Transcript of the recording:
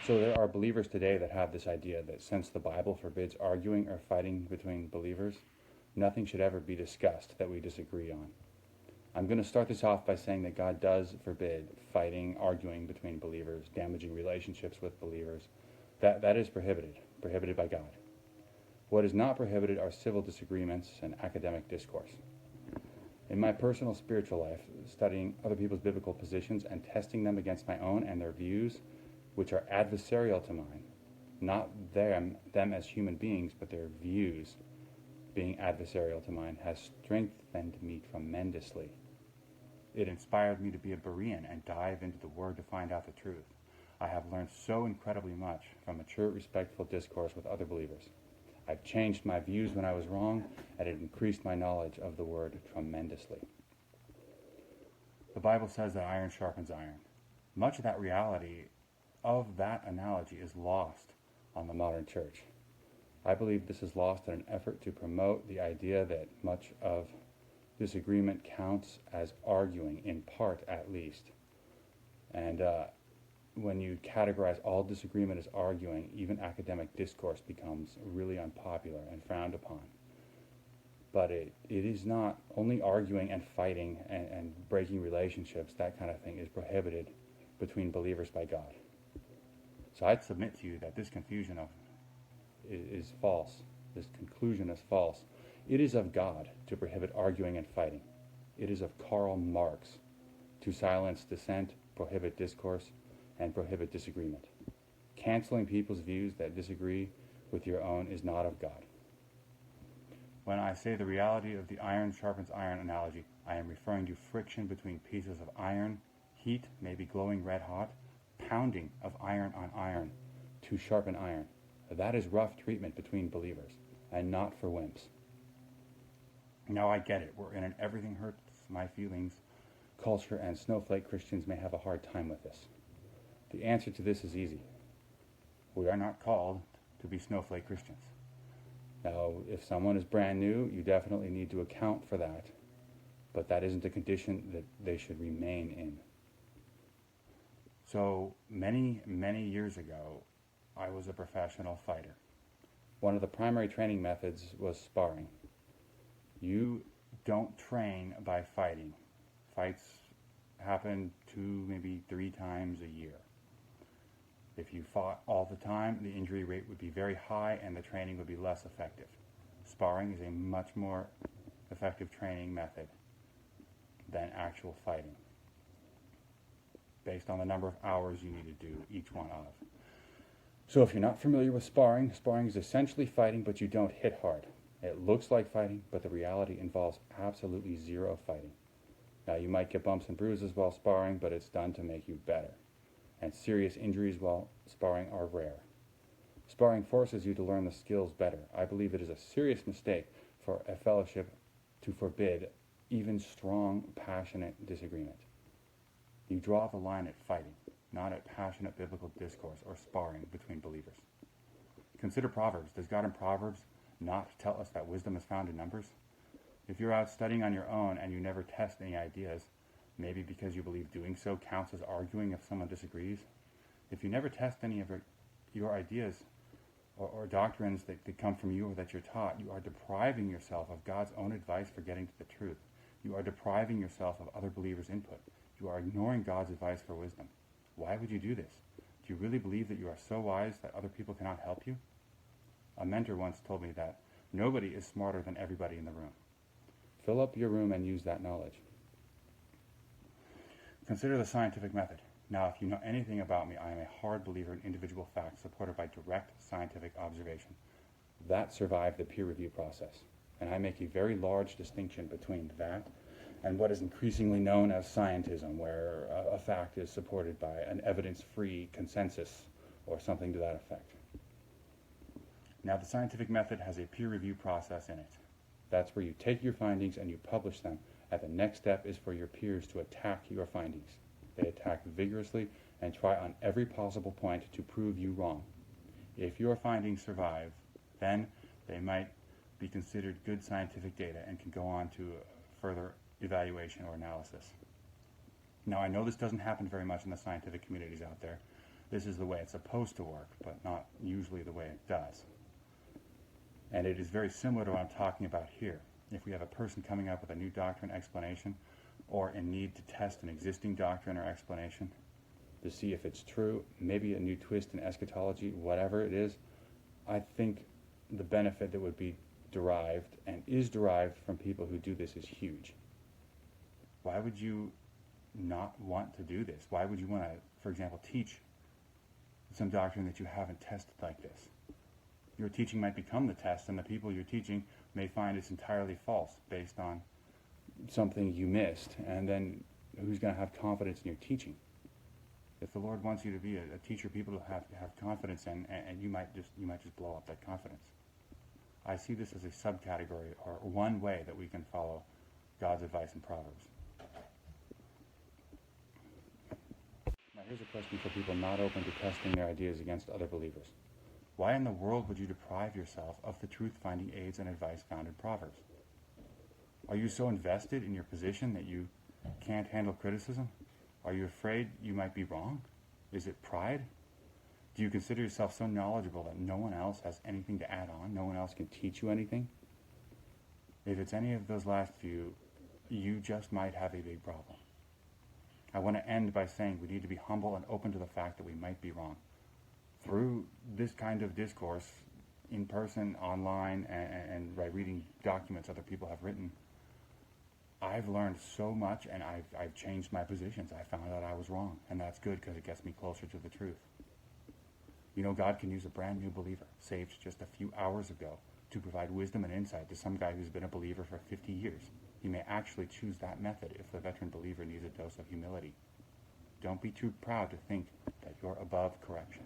So there are believers today that have this idea that since the Bible forbids arguing or fighting between believers, nothing should ever be discussed that we disagree on. I'm going to start this off by saying that God does forbid fighting, arguing between believers, damaging relationships with believers. That is prohibited by God. What is not prohibited are civil disagreements and academic discourse. In my personal spiritual life, studying other people's biblical positions and testing them against my own and their views, which are adversarial to mine, not them as human beings, but their views being adversarial to mine, has strengthened me tremendously. It inspired me to be a Berean and dive into the Word to find out the truth. I have learned so incredibly much from mature, respectful discourse with other believers. I've changed my views when I was wrong, and it increased my knowledge of the Word tremendously. The Bible says that iron sharpens iron. Much of that reality of that analogy is lost on the modern church. I believe this is lost in an effort to promote the idea that much of disagreement counts as arguing, in part at least. And when you categorize all disagreement as arguing, even academic discourse becomes really unpopular and frowned upon. But it is not only arguing and fighting and breaking relationships, that kind of thing is prohibited between believers by God. So I'd submit to you that this confusion is false. This conclusion is false. It is of God to prohibit arguing and fighting. It is of Karl Marx to silence dissent, prohibit discourse, and prohibit disagreement. Canceling people's views that disagree with your own is not of God. When I say the reality of the iron sharpens iron analogy, I am referring to friction between pieces of iron, heat, maybe glowing red hot, pounding of iron on iron to sharpen iron. That is rough treatment between believers, and not for wimps. Now I get it. We're in an everything hurts my feelings culture, and snowflake Christians may have a hard time with this. The answer to this is easy. We are not called to be snowflake Christians. Now, if someone is brand new, you definitely need to account for that, but that isn't a condition that they should remain in. So many, many years ago, I was a professional fighter. One of the primary training methods was sparring. You don't train by fighting. Fights happen 2, maybe 3 times a year. If you fought all the time, the injury rate would be very high and the training would be less effective. Sparring is a much more effective training method than actual fighting, based on the number of hours you need to do each one of. So if you're not familiar with sparring, sparring is essentially fighting, but you don't hit hard. It looks like fighting, but the reality involves absolutely zero fighting. Now, you might get bumps and bruises while sparring, but it's done to make you better. And serious injuries while sparring are rare. Sparring forces you to learn the skills better. I believe it is a serious mistake for a fellowship to forbid even strong, passionate disagreement. You draw the line at fighting, not at passionate biblical discourse or sparring between believers. Consider Proverbs. Does God in Proverbs not tell us that wisdom is found in numbers? If you're out studying on your own and you never test any ideas, maybe because you believe doing so counts as arguing if someone disagrees, if you never test any of your ideas or doctrines that come from you or that you're taught, you are depriving yourself of God's own advice for getting to the truth. You are depriving yourself of other believers' input. You are ignoring God's advice for wisdom. Why would you do this? Do you really believe that you are so wise that other people cannot help you? A mentor once told me that nobody is smarter than everybody in the room. Fill up your room and use that knowledge. Consider the scientific method. Now, if you know anything about me, I am a hard believer in individual facts supported by direct scientific observation. That survived the peer review process. And I make a very large distinction between that and what is increasingly known as scientism, where a fact is supported by an evidence-free consensus or something to that effect. Now, the scientific method has a peer review process in it. That's where you take your findings and you publish them, and the next step is for your peers to attack your findings. They attack vigorously and try on every possible point to prove you wrong. If your findings survive, then they might be considered good scientific data and can go on to further evaluation or analysis. Now, I know this doesn't happen very much in the scientific communities out there, This is the way it's supposed to work, but not usually the way it does. And it is very similar to what I'm talking about here. If we have a person coming up with a new doctrine explanation, or in need to test an existing doctrine or explanation to see if it's true, maybe a new twist in eschatology, whatever it is, I think the benefit that would be derived and is derived from people who do this is huge. Why would you not want to do this? Why would you want to, for example, teach some doctrine that you haven't tested like this? Your teaching might become the test, and the people you're teaching may find it's entirely false based on something you missed, and then who's going to have confidence in your teaching? If the Lord wants you to be a teacher, people will have to have confidence in, and you might just blow up that confidence. I see this as a subcategory, or one way that we can follow God's advice in Proverbs. Now here's a question for people not open to testing their ideas against other believers. Why in the world would you deprive yourself of the truth-finding aids and advice found in Proverbs? Are you so invested in your position that you can't handle criticism? Are you afraid you might be wrong? Is it pride? Do you consider yourself so knowledgeable that no one else has anything to add on? No one else can teach you anything? If it's any of those last few, you just might have a big problem. I want to end by saying we need to be humble and open to the fact that we might be wrong. Through this kind of discourse, in person, online, and by reading documents other people have written, I've learned so much, and I've changed my positions. I found out I was wrong, and that's good because it gets me closer to the truth. You know, God can use a brand new believer, saved just a few hours ago, to provide wisdom and insight to some guy who's been a believer for 50 years. He may actually choose that method if the veteran believer needs a dose of humility. Don't be too proud to think that you're above correction.